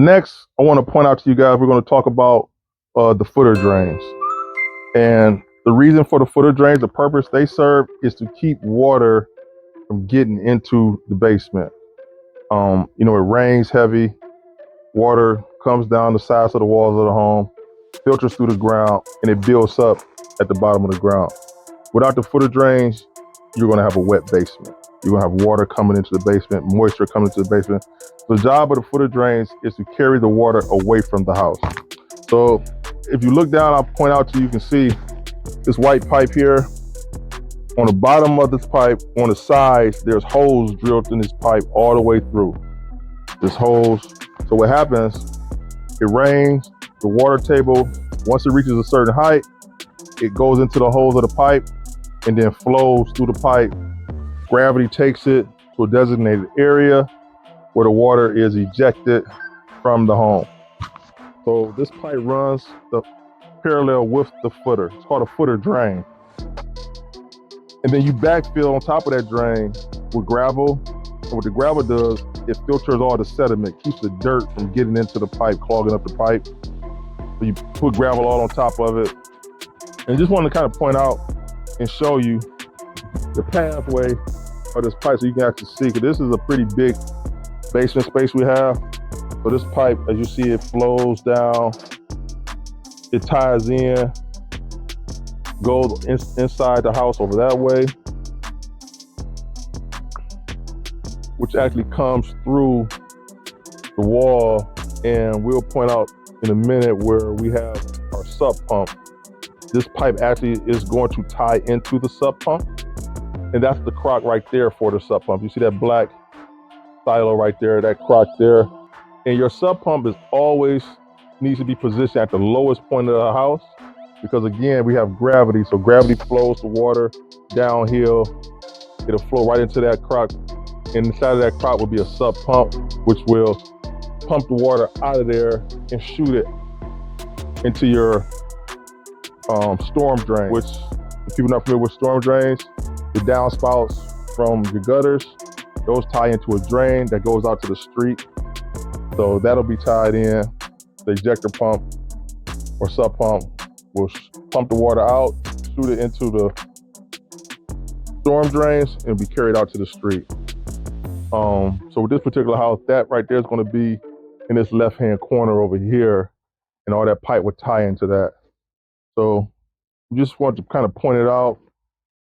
next, I want to point out to you guys, we're going to talk about the footer drains. And the reason for the footer drains, the purpose they serve is to keep water from getting into the basement. It rains heavy, water comes down the sides of the walls of the home, filters through the ground, and it builds up at the bottom of the ground. Without the footer drains, you're going to have a wet basement. You're going to have water coming into the basement, moisture coming into the basement. The job of the footer drains is to carry the water away from the house. So if you look down, I'll point out to you, you can see this white pipe here. On the bottom of this pipe, on the sides, there's holes drilled in this pipe all the way through. There's holes. So what happens, it rains, the water table, once it reaches a certain height, it goes into the holes of the pipe and then flows through the pipe. Gravity takes it to a designated area where the water is ejected from the home. So this pipe runs parallel with the footer. It's called a footer drain. And then you backfill on top of that drain with gravel. And what the gravel does, it filters all the sediment, keeps the dirt from getting into the pipe, clogging up the pipe. So you put gravel all on top of it. And just wanted to kind of point out and show you the pathway of this pipe so you can actually see, because this is a pretty big basement space we have. So this pipe, as you see, it flows down, it ties in, goes inside the house over that way, which actually comes through the wall. And we'll point out in a minute where we have our sub pump. This pipe actually is going to tie into the sub pump. And that's the crock right there for the sub pump. You see that black silo right there, that crock there. And your sub pump is always needs to be positioned at the lowest point of the house, because again, we have gravity. So gravity flows the water downhill. It'll flow right into that crock. And inside of that crock will be a sub pump, which will pump the water out of there and shoot it into your storm drain, which if people not familiar with storm drains, the downspouts from your gutters, those tie into a drain that goes out to the street. So that'll be tied in. The ejector pump or sub pump will pump the water out, shoot it into the storm drains, and be carried out to the street. So with this particular house, that right there is going to be in this left-hand corner over here, and all that pipe would tie into that. So just want to kind of point it out.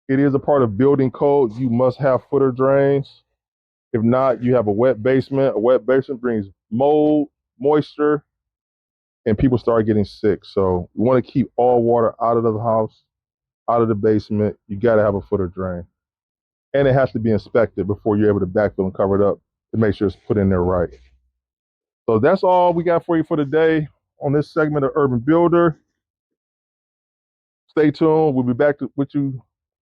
It is a part of building code. You must have footer drains. If not, you have a wet basement. A wet basement brings mold, moisture, and people start getting sick. So you want to keep all water out of the house, out of the basement. You got to have a footer drain. And it has to be inspected before you're able to backfill and cover it up to make sure it's put in there right. So that's all we got for you for today on this segment of Urban Builder. Stay tuned. We'll be back with you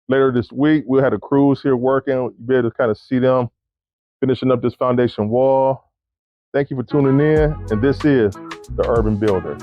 later this week. We'll have a crews here working. You'll be able to kind of see them finishing up this foundation wall. Thank you for tuning in. And this is the Urban Builder.